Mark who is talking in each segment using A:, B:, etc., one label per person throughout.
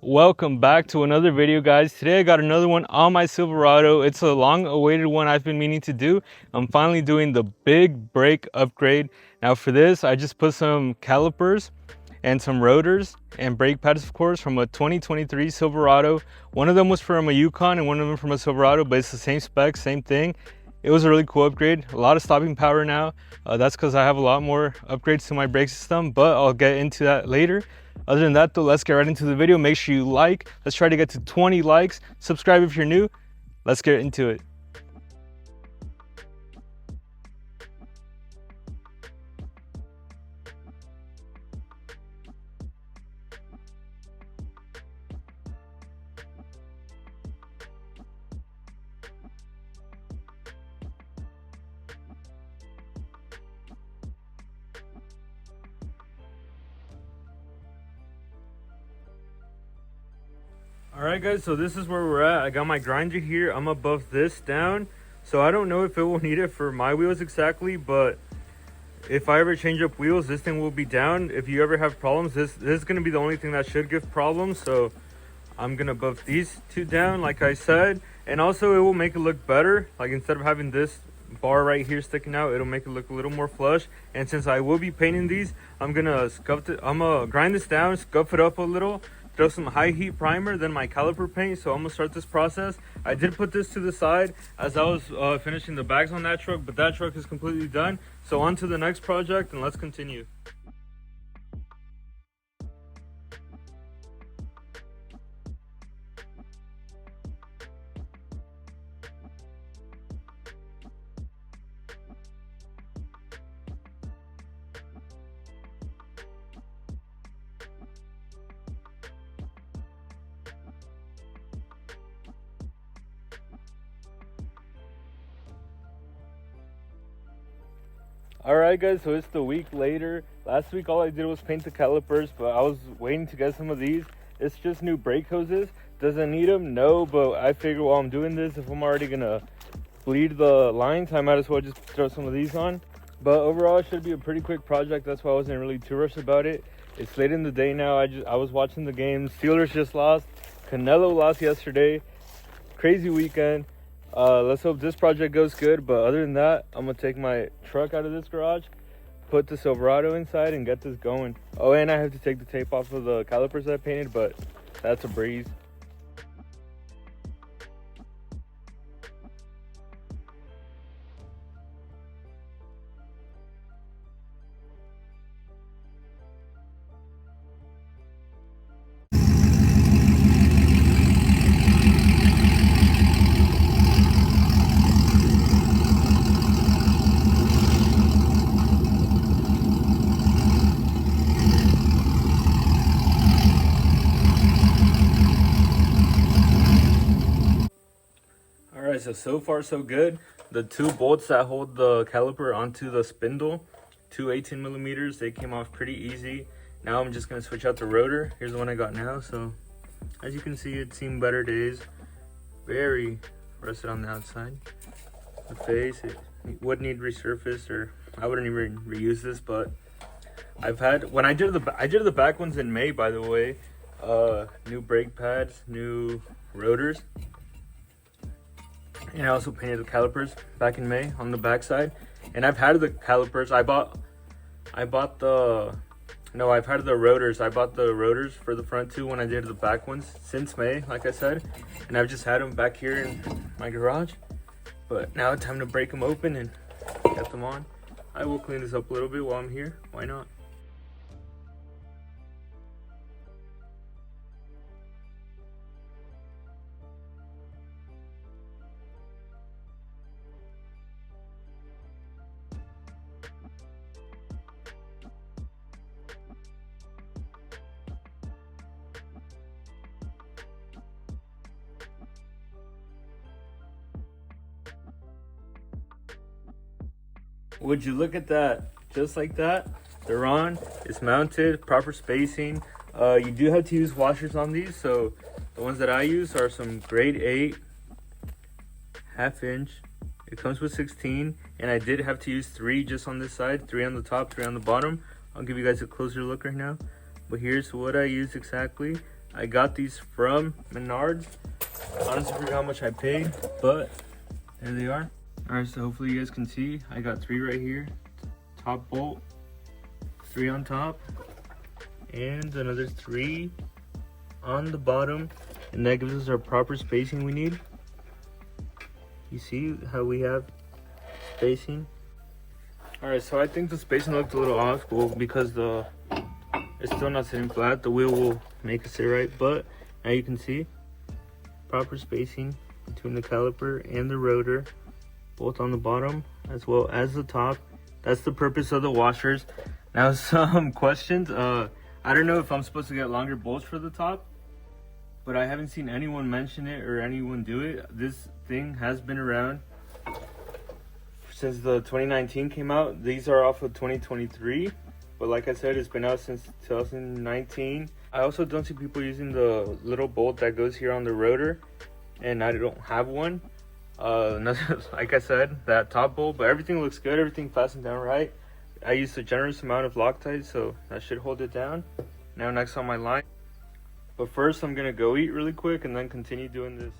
A: Welcome back to another video, guys. Today I got another one on my Silverado. It's a long awaited one I've been meaning to do. I'm finally doing the big brake upgrade. Now for this, I just put some calipers and some rotors and brake pads, of course, from a 2023 Silverado. One of them was from a Yukon and one of them from a Silverado, but it's the same spec, same thing. It was a really cool upgrade. A lot of stopping power now. That's because I have a lot more upgrades to my brake system, but I'll get into that later. Other than that though, let's get right into the video. Make sure you like. Let's try to get to 20 likes. Subscribe if you're new. Let's get into it. Alright guys, so this is where we're at. I got my grinder here. I'm above this down. So I don't know if it will need it for my wheels exactly, but if I ever change up wheels, this thing will be down. If you ever have problems, this is going to be the only thing that should give problems. So I'm going to buff these two down like I said. And also it will make it look better. Like instead of having this bar right here sticking out, it'll make it look a little more flush. And since I will be painting these, I'm going to grind this down, scuff it up a little, throw some high heat primer, then my caliper paint. So I'm gonna start this process. I did put this to the side as I was finishing the bags on that truck, but that truck is completely done. So on to the next project and let's continue. Alright guys, so it's the week later. Last week all I did was paint the calipers, but I was waiting to get some of these. It's just new brake hoses. Does I need them? No, but I figure while I'm doing this, if I'm already gonna bleed the lines, I might as well just throw some of these on. But overall it should be a pretty quick project. That's why I wasn't really too rushed about it. It's late in the day now. I was watching the game. Steelers just lost. Canelo lost yesterday. Crazy weekend. Let's hope this project goes good, but other than that, I'm gonna take my truck out of this garage, put the Silverado inside, and get this going. Oh, and I have to take the tape off of the calipers that I painted, but that's a breeze. Alright, so far so good. The two bolts that hold the caliper onto the spindle, two 18 millimeters, they came off pretty easy. Now I'm just going to switch out the rotor. Here's the one I got now. So as you can see, it's seen better days. Very rusted on the outside. The face, it would need resurfaced, or I wouldn't even reuse this, but I've had, when I did the back ones in May, by the way, new brake pads, new rotors. And I also painted the calipers back in May on the back side. And I've had the calipers. I've had the rotors. I bought the rotors for the front two when I did the back ones since May, like I said. And I've just had them back here in my garage. But now it's time to break them open and get them on. I will clean this up a little bit while I'm here. Why not? Would you look at that? Just like that, they're on. It's mounted, proper spacing. You do have to use washers on these. So the ones that I use are some grade 8 1/2 inch. It comes with 16, and I did have to use 3 just on this side, 3 on the top, 3 on the bottom. I'll give you guys a closer look right now. But here's what I use exactly. I got these from Menards. Honestly forgot how much I paid, but there they are. All right, so hopefully you guys can see, I got 3 right here. Top bolt, 3 on top, and another 3 on the bottom. And that gives us our proper spacing we need. You see how we have spacing? All right, so I think the spacing looked a little off, well, because it's still not sitting flat. The wheel will make it sit right, but now you can see proper spacing between the caliper and the rotor, both on the bottom as well as the top. That's the purpose of the washers. Now some questions. I don't know if I'm supposed to get longer bolts for the top, but I haven't seen anyone mention it or anyone do it. This thing has been around since the 2019 came out. These are off of 2023, but like I said, it's been out since 2019. I also don't see people using the little bolt that goes here on the rotor, and I don't have one. Like I said, that top bolt, but everything looks good. Everything fastened down right. I used a generous amount of Loctite, so that should hold it down. Now next on my line. But first I'm gonna go eat really quick and then continue doing this.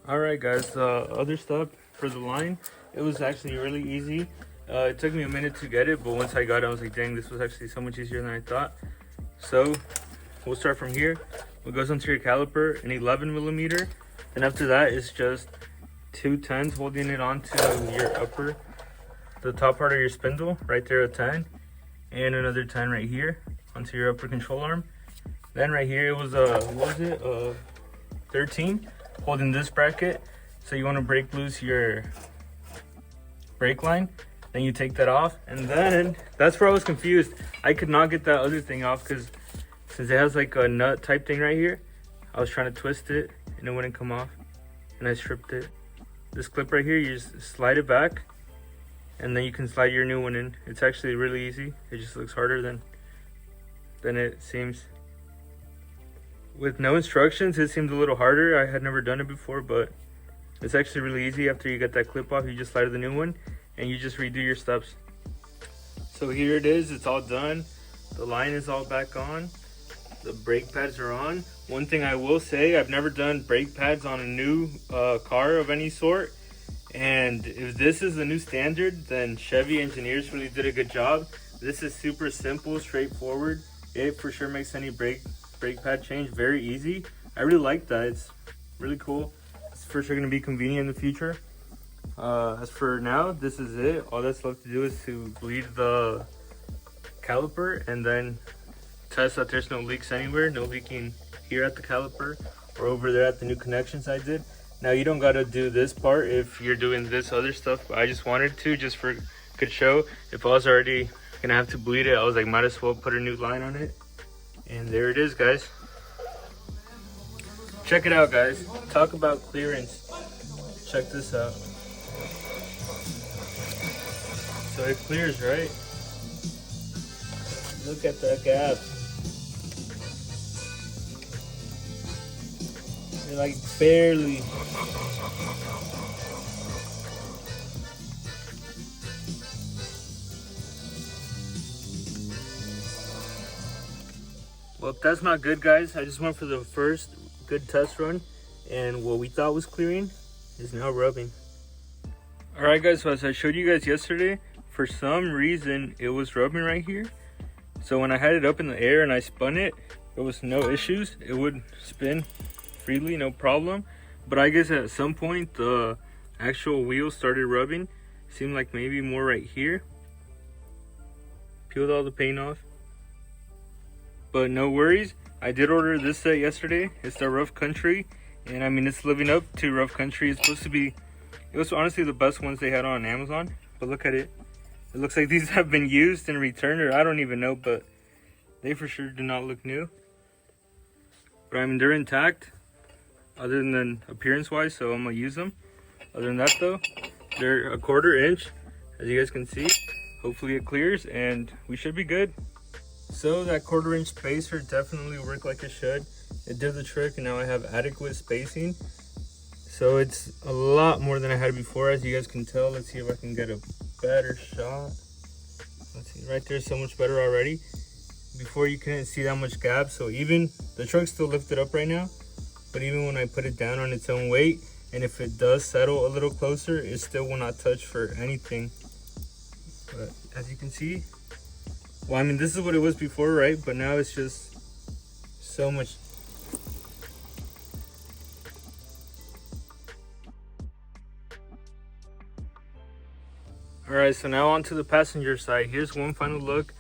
A: Alright guys, other stuff for the line, it was actually really easy. It took me a minute to get it, but once I got it, I was like, dang, this was actually so much easier than I thought. So we'll start from here. What goes onto your caliper, an 11mm. Then after that, it's just 2 10s holding it onto your the top part of your spindle, right there, a 10. And another 10 right here onto your upper control arm. Then right here, it was what was it? 13, holding this bracket. So you want to break loose your brake line. Then you take that off, and then that's where I was confused. I could not get that other thing off because since it has like a nut type thing right here, I was trying to twist it and it wouldn't come off, and I stripped it. This clip right here, you just slide it back, and then you can slide your new one in. It's actually really easy. It just looks harder than it seems. With no instructions, it seemed a little harder. I had never done it before, but it's actually really easy. After you get that clip off, you just slide the new one, and you just redo your steps. So here it is, it's all done. The line is all back on. The brake pads are on. One thing I will say, I've never done brake pads on a new car of any sort. And if this is the new standard, then Chevy engineers really did a good job. This is super simple, straightforward. It for sure makes any brake pad change very easy. I really like that, it's really cool. It's for sure gonna be convenient in the future. As for now, this is it. All that's left to do is to bleed the caliper and then test that there's no leaks anywhere. No leaking here at the caliper or over there at the new connections I did. Now you don't gotta do this part if you're doing this other stuff, but I just wanted to, just for good show. If I was already gonna have to bleed it, I was like, might as well put a new line on it. And there it is, guys. Check it out, guys. Talk about clearance. Check this out. So it clears, right? Look at that gap. You're like barely. Well, if that's not good, guys, I just went for the first good test run, and what we thought was clearing is now rubbing. Alright guys, so as I showed you guys yesterday, for some reason it was rubbing right here. So when I had it up in the air and I spun it, there was no issues. It would spin freely, no problem. But I guess at some point the actual wheel started rubbing. Seemed like maybe more right here. Peeled all the paint off. But no worries, I did order this set yesterday. It's the Rough Country, and I mean, it's living up to Rough Country. It's supposed to be, it was honestly the best ones they had on Amazon. But look at it. It looks like these have been used and returned, or I don't even know, but they for sure do not look new. But I mean, they're intact, other than appearance wise, so I'm gonna use them. Other than that though, they're 1/4 inch, as you guys can see. Hopefully it clears and we should be good. So that 1/4 inch spacer definitely worked like it should. It did the trick, and now I have adequate spacing. So it's a lot more than I had before, as you guys can tell. Let's see if I can get a better shot. Let's see, right there, so much better already. Before you couldn't see that much gap, so even the truck's still lifted up right now, but even when I put it down on its own weight, and if it does settle a little closer, it still will not touch for anything. But as you can see, well, I mean, this is what it was before, right? But now it's just so much. All right, so now on to the passenger side. Here's one final look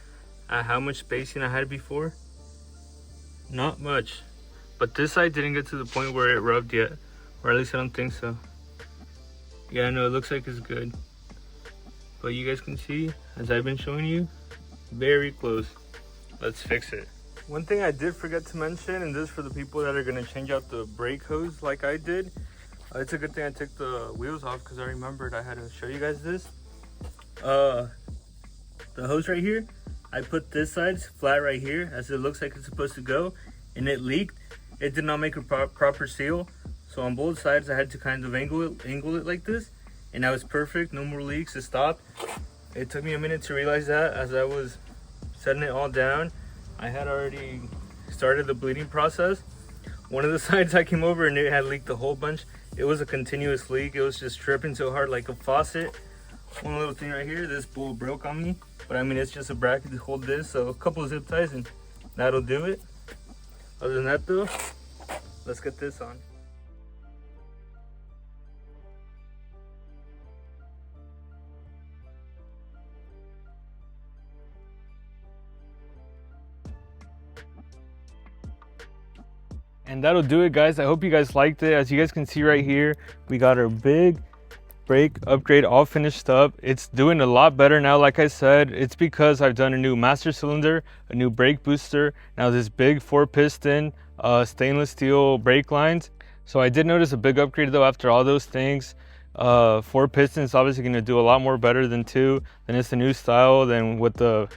A: at how much spacing I had before. Not much, but this side didn't get to the point where it rubbed yet, or at least I don't think so. Yeah, no, it looks like it's good, but you guys can see, as I've been showing you, very close. Let's fix it. One thing I did forget to mention, and this is for the people that are going to change out the brake hose like I did. It's a good thing I took the wheels off, because I remembered I had to show you guys this. The hose right here, I put this side flat right here, as it looks like it's supposed to go, and it leaked. It did not make a proper seal, so on both sides I had to kind of angle it like this, and now it's perfect. No more leaks. It stopped. It took me a minute to realize that. As I was setting it all down, I had already started the bleeding process. One of the sides I came over and it had leaked a whole bunch. It was a continuous leak. It was just dripping so hard like a faucet. One little thing right here, this bowl broke on me, but I mean, it's just a bracket to hold this, so a couple of zip ties and that'll do it. Other than that though, let's get this on. And that'll do it, guys. I hope you guys liked it. As you guys can see right here, we got our big brake upgrade all finished up. It's doing a lot better now. Like I said, it's because I've done a new master cylinder, a new brake booster, now this big 4-piston stainless steel brake lines. So I did notice a big upgrade though after all those things. 4 pistons obviously going to do a lot more better than 2. Then it's the new style. Then with the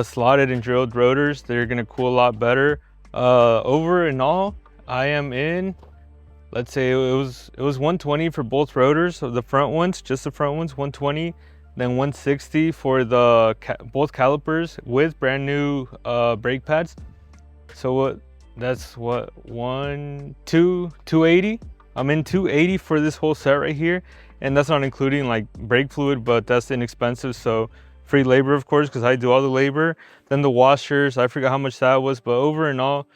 A: slotted and drilled rotors, they're going to cool a lot better. Over and all, I am in, let's say it was 120 for both rotors. So the front ones, just the front ones, 120, then 160 for the both calipers with brand new brake pads. So that's 280. I'm in 280 for this whole set right here, and that's not including like brake fluid, but that's inexpensive. So free labor, of course, because I do all the labor. Then the washers, I forgot how much that was, but over and all,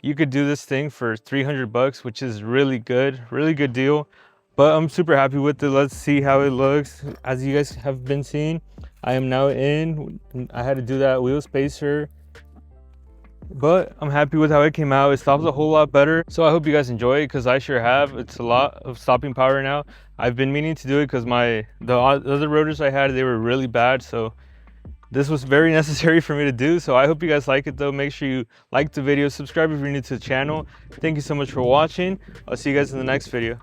A: you could do this thing for 300 bucks, which is really good deal. But I'm super happy with it. Let's see how it looks. As you guys have been seeing, I am now in. I had to do that wheel spacer, but I'm happy with how it came out. It stops a whole lot better. So I hope you guys enjoy it, because I sure have. It's a lot of stopping power now. I've been meaning to do it because the other rotors I had, they were really bad. So this was very necessary for me to do. So I hope you guys like it though. Make sure you like the video, subscribe if you're new to the channel. Thank you so much for watching. I'll see you guys in the next video.